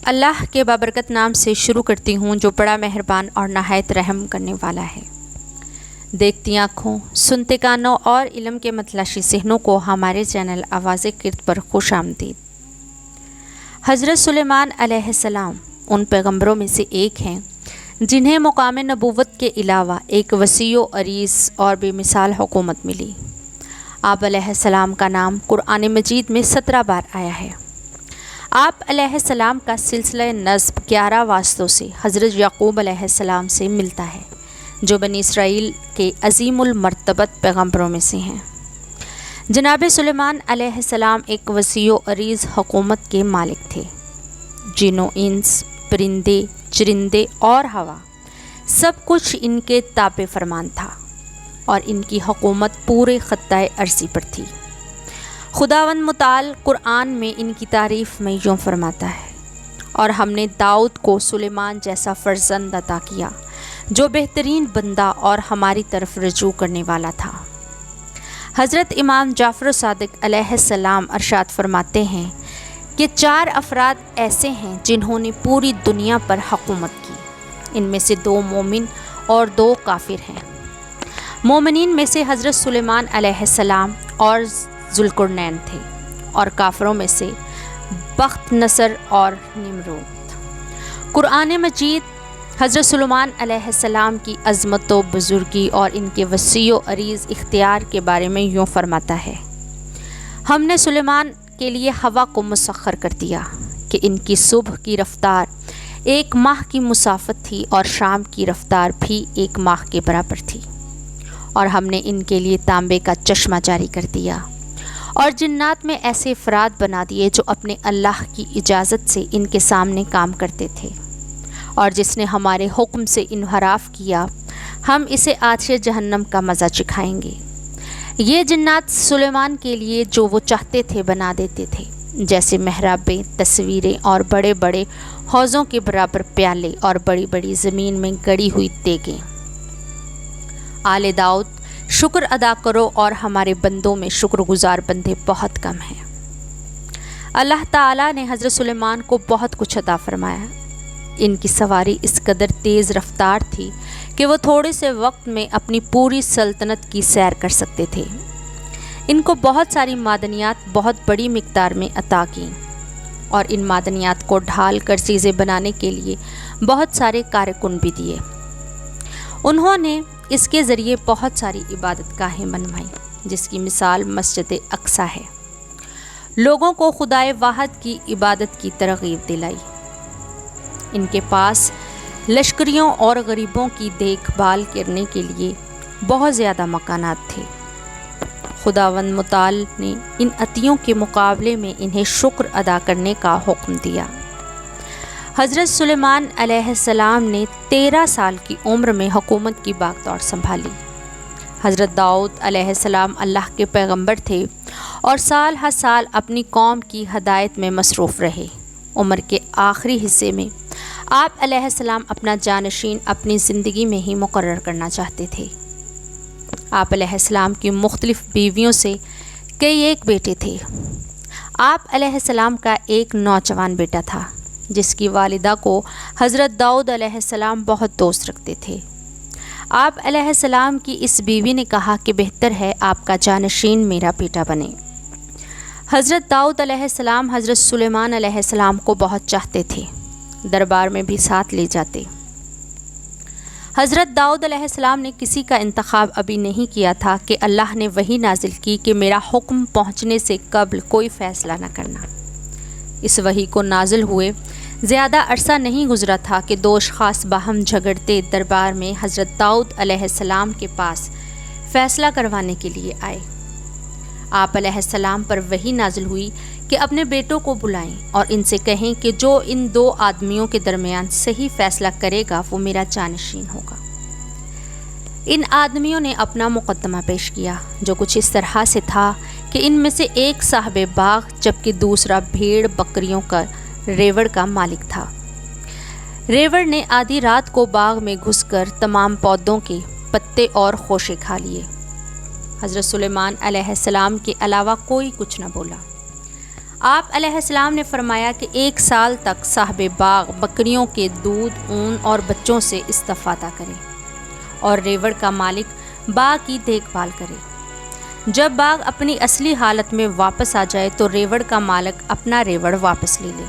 اللہ کے بابرکت نام سے شروع کرتی ہوں جو بڑا مہربان اور نہایت رحم کرنے والا ہے۔ دیکھتی آنکھوں، سنتے کانوں اور علم کے متلاشی ذہنوں کو ہمارے چینل آواز کرد پر خوش آمدید۔ حضرت سلیمان علیہ السلام ان پیغمبروں میں سے ایک ہیں جنہیں مقام نبوت کے علاوہ ایک وسیع و عریض اور بے مثال حکومت ملی۔ آپ علیہ السلام کا نام قرآن مجید میں 17 بار آیا ہے۔ آپ علیہ السلام کا سلسلہ نسب 11 واسطوں سے حضرت یعقوب علیہ السلام سے ملتا ہے جو بنی اسرائیل کے عظیم المرتبت پیغمبروں میں سے ہیں۔ جناب سلیمان علیہ السلام ایک وسیع و عریض حکومت کے مالک تھے۔ جن و انس، پرندے، چرندے اور ہوا سب کچھ ان کے تابع فرمان تھا اور ان کی حکومت پورے خطۂ ارضی پر تھی۔ خداوند متعال قرآن میں ان کی تعریف میں یوں فرماتا ہے، اور ہم نے داؤد کو سلیمان جیسا فرزند عطا کیا جو بہترین بندہ اور ہماری طرف رجوع کرنے والا تھا۔ حضرت امام جعفر صادق علیہ السلام ارشاد فرماتے ہیں کہ 4 افراد ایسے ہیں جنہوں نے پوری دنیا پر حکومت کی، ان میں سے 2 مومن اور 2 کافر ہیں۔ مومنین میں سے حضرت سلیمان علیہ السلام اور ذوالقرنین تھے، اور کافروں میں سے بخت نصر اور نمرود۔ قرآن مجید حضرت سلیمان علیہ السلام کی عظمت و بزرگی اور ان کے وسیع و عریض اختیار کے بارے میں یوں فرماتا ہے، ہم نے سلیمان کے لیے ہوا کو مسخر کر دیا کہ ان کی صبح کی رفتار 1 ماہ کی مسافت تھی اور شام کی رفتار بھی 1 ماہ کے برابر تھی، اور ہم نے ان کے لیے تانبے کا چشمہ جاری کر دیا، اور جنات میں ایسے افراد بنا دیے جو اپنے اللہ کی اجازت سے ان کے سامنے کام کرتے تھے، اور جس نے ہمارے حکم سے انحراف کیا ہم اسے آتش جہنم کا مزہ چکھائیں گے۔ یہ جنات سلیمان کے لیے جو وہ چاہتے تھے بنا دیتے تھے، جیسے محرابیں، تصویریں اور بڑے بڑے حوضوں کے برابر پیالے اور بڑی بڑی زمین میں گڑی ہوئی دیگیں۔ آل داؤد، شکر ادا کرو اور ہمارے بندوں میں شکر گزار بندے بہت کم ہیں۔ اللہ تعالیٰ نے حضرت سلیمان کو بہت کچھ عطا فرمایا۔ ان کی سواری اس قدر تیز رفتار تھی کہ وہ تھوڑے سے وقت میں اپنی پوری سلطنت کی سیر کر سکتے تھے۔ ان کو بہت ساری معدنیات بہت بڑی مقدار میں عطا کیں، اور ان معدنیات کو ڈھال کر چیزیں بنانے کے لیے بہت سارے کارکن بھی دیے۔ انہوں نے اس کے ذریعے بہت ساری عبادت گاہیں بنوائیں، جس کی مثال مسجد اقصیٰ ہے۔ لوگوں کو خدائے واحد کی عبادت کی ترغیب دلائی۔ ان کے پاس لشکریوں اور غریبوں کی دیکھ بھال کرنے کے لیے بہت زیادہ مکانات تھے۔ خداوند متعال نے ان عطیوں کے مقابلے میں انہیں شکر ادا کرنے کا حکم دیا۔ حضرت سلیمان علیہ السلام نے 13 سال کی عمر میں حکومت کی باغدور سنبھالی۔ حضرت داؤد علیہ السلام اللہ کے پیغمبر تھے اور سال ہر سال اپنی قوم کی ہدایت میں مصروف رہے۔ عمر کے آخری حصے میں آپ علیہ السلام اپنا جانشین اپنی زندگی میں ہی مقرر کرنا چاہتے تھے۔ آپ علیہ السلام کی مختلف بیویوں سے کئی ایک بیٹے تھے۔ آپ علیہ السلام کا ایک نوجوان بیٹا تھا جس کی والدہ کو حضرت داؤد علیہ السلام بہت دوست رکھتے تھے۔ آپ علیہ السلام کی اس بیوی نے کہا کہ بہتر ہے آپ کا جانشین میرا بیٹا بنے۔ حضرت داؤد علیہ السلام حضرت سلیمان علیہ السلام کو بہت چاہتے تھے، دربار میں بھی ساتھ لے جاتے۔ حضرت داؤد علیہ السلام نے کسی کا انتخاب ابھی نہیں کیا تھا کہ اللہ نے وحی نازل کی کہ میرا حکم پہنچنے سے قبل کوئی فیصلہ نہ کرنا۔ اس وحی کو نازل ہوئے زیادہ عرصہ نہیں گزرا تھا کہ 2 اشخاص باہم جھگڑتے دربار میں حضرت داؤد علیہ السلام کے پاس فیصلہ کروانے کے لیے آئے۔ آپ علیہ السلام پر وحی نازل ہوئی کہ اپنے بیٹوں کو بلائیں اور ان سے کہیں کہ جو ان 2 آدمیوں کے درمیان صحیح فیصلہ کرے گا وہ میرا جانشین ہوگا۔ ان آدمیوں نے اپنا مقدمہ پیش کیا جو کچھ اس طرح سے تھا کہ ان میں سے ایک صاحب باغ جبکہ دوسرا بھیڑ بکریوں کا ریوڑ کا مالک تھا۔ ریوڑ نے آدھی رات کو باغ میں گھس کر تمام پودوں کے پتے اور خوشے کھا لیے۔ حضرت سلیمان علیہ السلام کے علاوہ کوئی کچھ نہ بولا۔ آپ علیہ السلام نے فرمایا کہ 1 سال تک صاحب باغ بکریوں کے دودھ، اون اور بچوں سے استفادہ کرے اور ریوڑ کا مالک باغ کی دیکھ بھال کرے۔ جب باغ اپنی اصلی حالت میں واپس آ جائے تو ریوڑ کا مالک اپنا ریوڑ واپس لے لے۔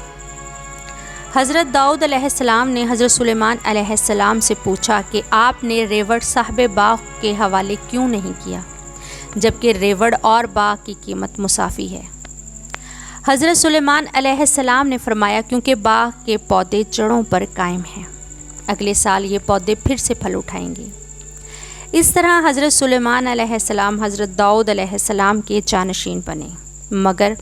حضرت داؤد علیہ السلام نے حضرت سلیمان علیہ السلام سے پوچھا کہ آپ نے ریوڑ صاحب باغ کے حوالے کیوں نہیں کیا، جبکہ ریوڑ اور باغ کی قیمت مساوی ہے؟ حضرت سلیمان علیہ السلام نے فرمایا کیونکہ باغ کے پودے جڑوں پر قائم ہیں، اگلے سال یہ پودے پھر سے پھل اٹھائیں گے۔ اس طرح حضرت سلیمان علیہ السلام حضرت داؤد علیہ السلام کے جانشین بنے، مگر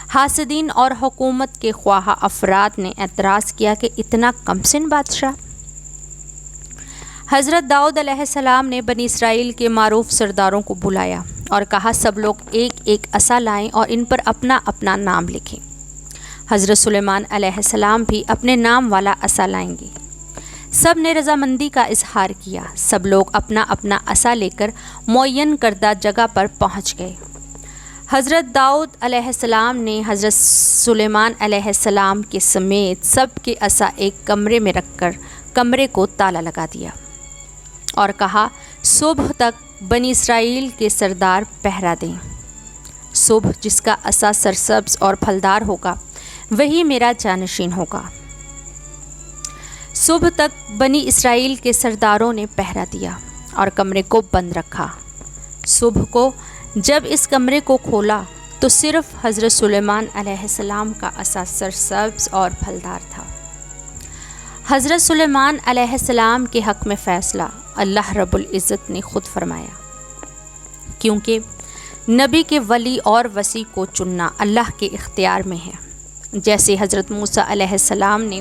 حاسدین اور حکومت کے خواہاں افراد نے اعتراض کیا کہ اتنا کم سن بادشاہ۔ حضرت داؤد علیہ السلام نے بنی اسرائیل کے معروف سرداروں کو بلایا اور کہا سب لوگ ایک ایک عصا لائیں اور ان پر اپنا اپنا نام لکھیں۔ حضرت سلیمان علیہ السلام بھی اپنے نام والا عصا لائیں گے۔ سب نے رضامندی کا اظہار کیا۔ سب لوگ اپنا اپنا عصا لے کر معین کردہ جگہ پر پہنچ گئے۔ حضرت داؤد علیہ السلام نے حضرت سلیمان علیہ السلام کے سمیت سب کے عصا ایک کمرے میں رکھ کر کمرے کو تالا لگا دیا اور کہا صبح تک بنی اسرائیل کے سردار پہرا دیں۔ صبح جس کا عصا سرسبز اور پھلدار ہوگا وہی میرا جانشین ہوگا۔ صبح تک بنی اسرائیل کے سرداروں نے پہرا دیا اور کمرے کو بند رکھا۔ صبح کو جب اس کمرے کو کھولا تو صرف حضرت سلیمان علیہ السلام کا عصا سرسبز اور پھلدار تھا۔ حضرت سلیمان علیہ السلام کے حق میں فیصلہ اللہ رب العزت نے خود فرمایا، کیونکہ نبی کے ولی اور وصی کو چننا اللہ کے اختیار میں ہے۔ جیسے حضرت موسیٰ علیہ السلام نے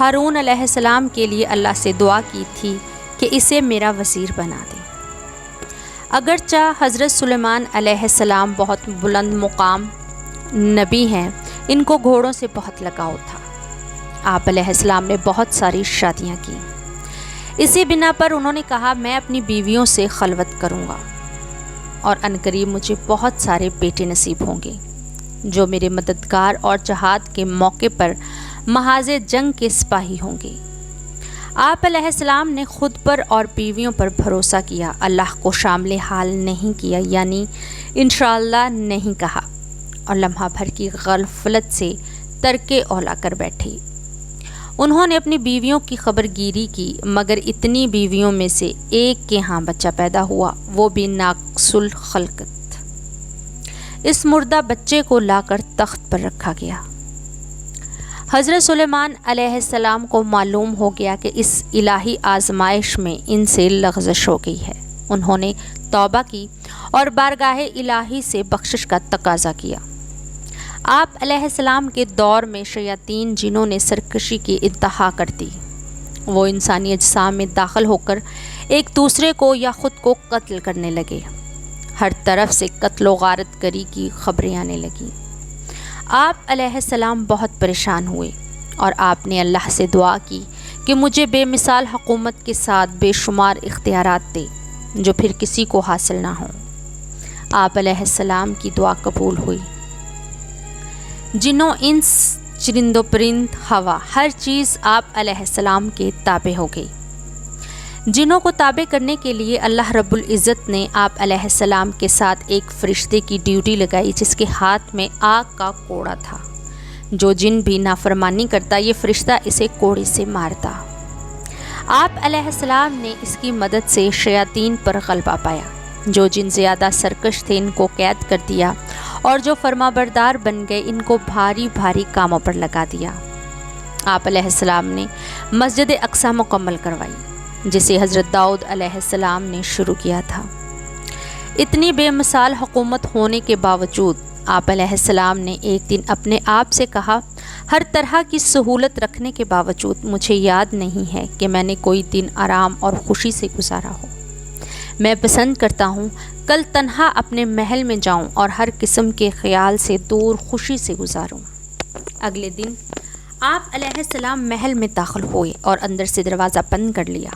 ہارون علیہ السلام کے لیے اللہ سے دعا کی تھی کہ اسے میرا وزیر بنا دے۔ اگرچہ حضرت سلیمان علیہ السلام بہت بلند مقام نبی ہیں، ان کو گھوڑوں سے بہت لگاؤ تھا۔ آپ علیہ السلام نے بہت ساری شادیاں کی۔ اسی بنا پر انہوں نے کہا میں اپنی بیویوں سے خلوت کروں گا اور عنقریب مجھے بہت سارے بیٹے نصیب ہوں گے جو میرے مددگار اور جہاد کے موقع پر محاذ جنگ کے سپاہی ہوں گے۔ آپ علیہ السلام نے خود پر اور بیویوں پر بھروسہ کیا، اللہ کو شامل حال نہیں کیا، یعنی انشاءاللہ نہیں کہا، اور لمحہ بھر کی غفلت سے ترک اولا کر بیٹھے۔ انہوں نے اپنی بیویوں کی خبر گیری کی، مگر اتنی بیویوں میں سے ایک کے ہاں بچہ پیدا ہوا، وہ بھی ناقص الخلقت۔ اس مردہ بچے کو لا کر تخت پر رکھا گیا۔ حضرت سلیمان علیہ السلام کو معلوم ہو گیا کہ اس الہی آزمائش میں ان سے لغزش ہو گئی ہے۔ انہوں نے توبہ کی اور بارگاہ الہی سے بخشش کا تقاضا کیا۔ آپ علیہ السلام کے دور میں شیاطین جنوں نے سرکشی کی انتہا کر دی۔ وہ انسانی اجسام میں داخل ہو کر ایک دوسرے کو یا خود کو قتل کرنے لگے۔ ہر طرف سے قتل و غارت گری کی خبریں آنے لگیں۔ آپ علیہ السلام بہت پریشان ہوئے اور آپ نے اللہ سے دعا کی کہ مجھے بے مثال حکومت کے ساتھ بے شمار اختیارات دے جو پھر کسی کو حاصل نہ ہوں۔ آپ علیہ السلام کی دعا قبول ہوئی۔ جنوں انس، چرند و پرند، ہوا، ہر چیز آپ علیہ السلام کے تابع ہو گئی۔ جنوں کو تابع کرنے کے لیے اللہ رب العزت نے آپ علیہ السلام کے ساتھ ایک فرشتے کی ڈیوٹی لگائی جس کے ہاتھ میں آگ کا کوڑا تھا۔ جو جن بھی نافرمانی کرتا یہ فرشتہ اسے کوڑے سے مارتا۔ آپ علیہ السلام نے اس کی مدد سے شیاطین پر غلبہ پایا۔ جو جن زیادہ سرکش تھے ان کو قید کر دیا اور جو فرما بردار بن گئے ان کو بھاری بھاری کاموں پر لگا دیا۔ آپ علیہ السلام نے مسجد اقصی مکمل کروائی جسے حضرت داؤد علیہ السلام نے شروع کیا تھا۔ اتنی بے مثال حکومت ہونے کے باوجود آپ علیہ السلام نے ایک دن اپنے آپ سے کہا، ہر طرح کی سہولت رکھنے کے باوجود مجھے یاد نہیں ہے کہ میں نے کوئی دن آرام اور خوشی سے گزارا ہو۔ میں پسند کرتا ہوں کل تنہا اپنے محل میں جاؤں اور ہر قسم کے خیال سے دور خوشی سے گزاروں۔ اگلے دن آپ علیہ السلام محل میں داخل ہوئے اور اندر سے دروازہ بند کر لیا۔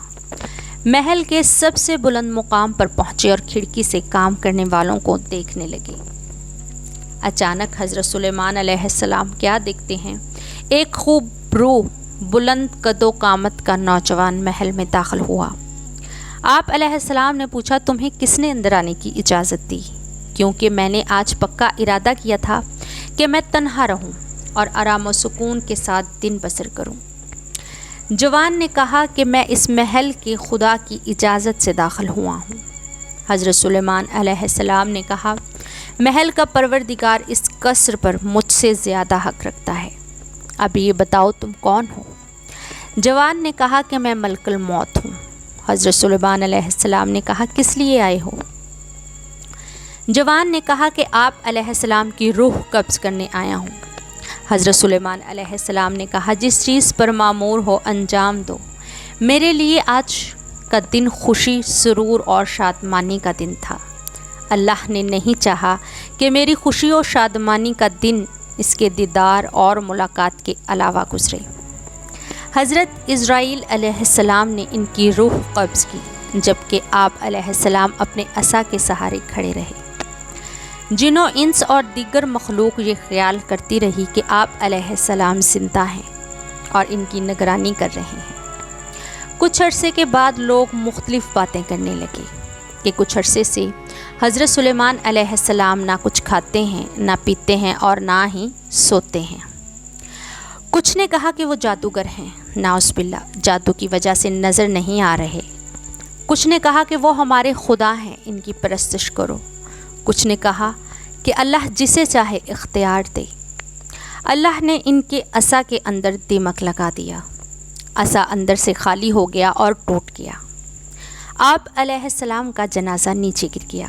محل کے سب سے بلند مقام پر پہنچے اور کھڑکی سے کام کرنے والوں کو دیکھنے لگے۔ اچانک حضرت سلیمان علیہ السلام کیا دیکھتے ہیں؟ ایک خوب روح بلند قد و قامت کا نوجوان محل میں داخل ہوا۔ آپ علیہ السلام نے پوچھا، تمہیں کس نے اندر آنے کی اجازت دی؟ کیونکہ میں نے آج پکا ارادہ کیا تھا کہ میں تنہا رہوں اور آرام و سکون کے ساتھ دن بسر کروں۔ جوان نے کہا کہ میں اس محل کے خدا کی اجازت سے داخل ہوا ہوں۔ حضرت سلیمان علیہ السلام نے کہا، محل کا پروردگار اس قصر پر مجھ سے زیادہ حق رکھتا ہے، اب یہ بتاؤ تم کون ہو؟ جوان نے کہا کہ میں ملک الموت ہوں۔ حضرت سلیمان علیہ السلام نے کہا، کس لیے آئے ہو؟ جوان نے کہا کہ آپ علیہ السلام کی روح قبض کرنے آیا ہوں۔ حضرت سلیمان علیہ السلام نے کہا، جس چیز پر مامور ہو انجام دو۔ میرے لیے آج کا دن خوشی، سرور اور شادمانی کا دن تھا۔ اللہ نے نہیں چاہا کہ میری خوشی اور شادمانی کا دن اس کے دیدار اور ملاقات کے علاوہ گزرے۔ حضرت اسرائیل علیہ السلام نے ان کی روح قبض کی، جبکہ آپ علیہ السلام اپنے عصا کے سہارے کھڑے رہے۔ جنوں انس اور دیگر مخلوق یہ خیال کرتی رہی کہ آپ علیہ السلام زندہ ہیں اور ان کی نگرانی کر رہے ہیں۔ کچھ عرصے کے بعد لوگ مختلف باتیں کرنے لگے کہ کچھ عرصے سے حضرت سلیمان علیہ السلام نہ کچھ کھاتے ہیں، نہ پیتے ہیں اور نہ ہی سوتے ہیں۔ کچھ نے کہا کہ وہ جادوگر ہیں، نعوذ باللہ، جادو کی وجہ سے نظر نہیں آ رہے۔ کچھ نے کہا کہ وہ ہمارے خدا ہیں، ان کی پرستش کرو۔ کچھ نے کہا کہ اللہ جسے چاہے اختیار دے۔ اللہ نے ان کے عصا کے اندر دیمک لگا دیا، عصا اندر سے خالی ہو گیا اور ٹوٹ گیا۔ آپ علیہ السلام کا جنازہ نیچے گر گیا۔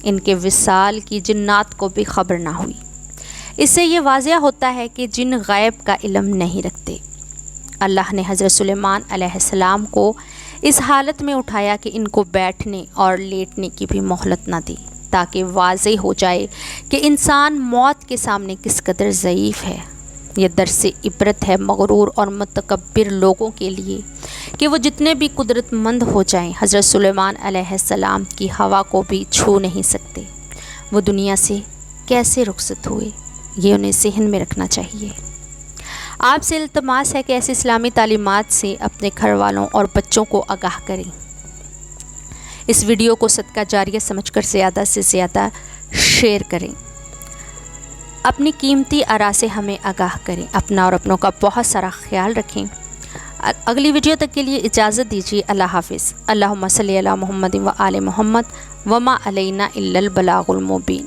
ان کے وصال کی جنات کو بھی خبر نہ ہوئی۔ اس سے یہ واضح ہوتا ہے کہ جن غیب کا علم نہیں رکھتے۔ اللہ نے حضرت سلیمان علیہ السلام کو اس حالت میں اٹھایا کہ ان کو بیٹھنے اور لیٹنے کی بھی مہلت نہ دی، تاکہ واضح ہو جائے کہ انسان موت کے سامنے کس قدر ضعیف ہے۔ یہ درس عبرت ہے مغرور اور متکبر لوگوں کے لیے کہ وہ جتنے بھی قدرت مند ہو جائیں، حضرت سلیمان علیہ السلام کی ہوا کو بھی چھو نہیں سکتے۔ وہ دنیا سے کیسے رخصت ہوئے، یہ انہیں ذہن میں رکھنا چاہیے۔ آپ سے التماس ہے کہ ایسی اسلامی تعلیمات سے اپنے گھر والوں اور بچوں کو آگاہ کریں۔ اس ویڈیو کو صدقہ جاریہ سمجھ کر زیادہ سے زیادہ شیئر کریں۔ اپنی قیمتی آراء سے ہمیں آگاہ کریں۔ اپنا اور اپنوں کا بہت سارا خیال رکھیں۔ اگلی ویڈیو تک کے لیے اجازت دیجیے۔ اللہ حافظ۔ اللہم صلی علی محمد و آل محمد وما علینا الا البلاغ المبین۔